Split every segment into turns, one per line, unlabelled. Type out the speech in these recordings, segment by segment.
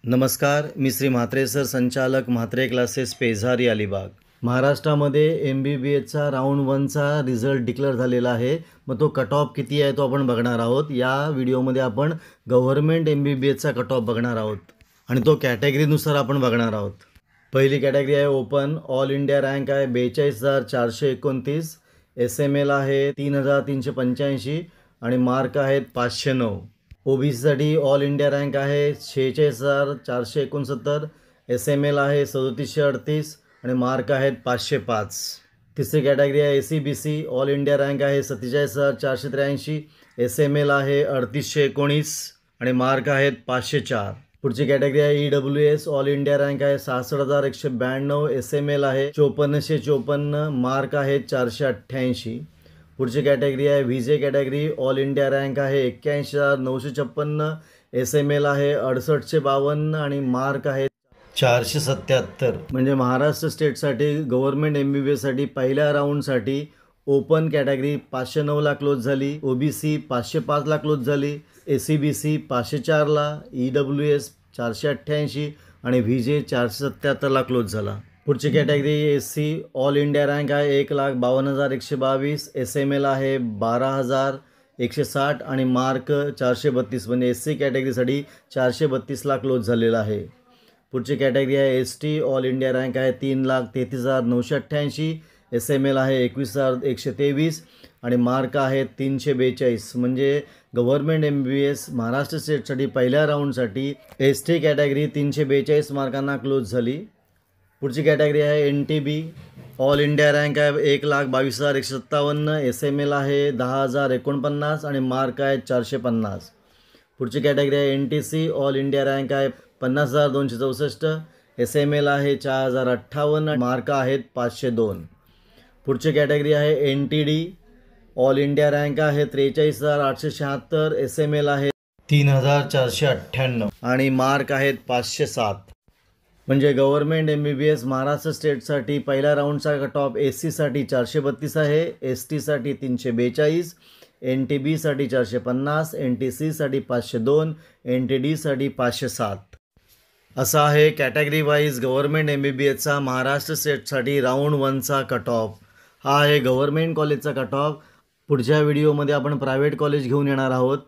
नमस्कार, मी श्री म्हात्रे सर, संचालक म्हात्रे क्लासेस, पेझारी, अलिबाग. महाराष्ट्रामध्ये MBBSचा राऊंड 1चा रिझल्ट डिक्लेअर झालेला आहे. मग तो कट ऑफ किती आहे तो आपण बघणार आहोत. या व्हिडिओमध्ये आपण गव्हर्नमेंट MBBSचा कट ऑफ बघणार आहोत आणि तो कॅटेगरीनुसार आपण बघणार आहोत. पहिली कॅटेगरी आहे ओपन. ऑल इंडिया रँक आहे 42,429. SML आहे 3,385 आणि मार्क आहेत 509. OBCसाठी ऑल इंडिया रँक आहे 46,469. SML आहे 3738 आणि मार्क आहेत 505. तिसरी कॅटेगरी आहे ACBC. ऑल इंडिया रँक आहे 47,483. SML आहे 3819 आणि मार्क आहेत 504. पुढची कॅटेगरी आहे EWS. ऑल इंडिया रँक आहे 66,192. SML आहे 5454. मार्क आहेत 488. पुढची कॅटेगरी आहे VJ category. All India rank आहे 81,956. SML आहे 6852 आणि मार्क आहे 477. म्हणजे महाराष्ट्र स्टेटसाठी गव्हर्नमेंट MBBSसाठी पहिल्या राऊंडसाठी ओपन कॅटेगरी 509ला क्लोज झाली, OBC 505ला क्लोज झाली, ACBC 504ला, EWS 488 आणि VJ 477ला क्लोज झाला. पुढची category SC. All India rank आहे 1,52,122. SML आहे 12,160 आणि मार्क 432. म्हणजे SC कॅटेगरीसाठी 432ला क्लोज झालेला आहे. पुढची कॅटेगरी आहे ST. ऑल इंडिया रँक आहे 3,33,988. SML आहे 21,123 आणि मार्क आहे 342. म्हणजे गव्हर्नमेंट MBBS महाराष्ट्र स्टेटसाठी पहिल्या राऊंडसाठी ST कॅटेगरी 342 मार्कांना क्लोज झाली. पुढची कॅटेगरी आहे NTB. ऑल इंडिया रँक आहे 1,22,157. SML आहे 10,049 आणि मार्क आहे 450. पुढची कॅटेगरी आहे NTC. ऑल इंडिया रँक आहे 50,264. SML आहे 4,058. मार्क आहेत 502. पुढची कॅटेगरी आहे NTD. ऑल इंडिया रँक आहे 43,876. SML आहे 3,498 आणि मार्क आहेत 507. म्हणजे गव्हर्नमेंट MBBS महाराष्ट्र स्टेटसाठी पहिल्या राऊंडचा कट ऑफ SCसाठी 432 आहे, STसाठी 342, NTBसाठी 450, NTCसाठी 502, NTDसाठी 507. असा आहे कॅटेगरी वाईज गव्हर्नमेंट MBBSचा महाराष्ट्र स्टेटसाठी राऊंड 1चा कट ऑफ. हा आहे गव्हर्नमेंट कॉलेजचा कट ऑफ. पुढच्या व्हिडिओमध्ये आपण प्रायव्हेट कॉलेज घेऊन येणार आहोत.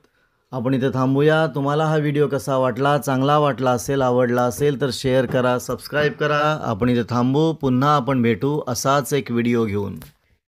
आपण इथे थांबूया. तुम्हाला हा व्हिडिओ कसा वाटला, चांगला वाटला असेल, आवडला असेल तर शेअर करा, सबस्क्राईब करा. आपण इथे थांबू. पुन्हा आपण भेटू असाच एक व्हिडिओ घेऊन.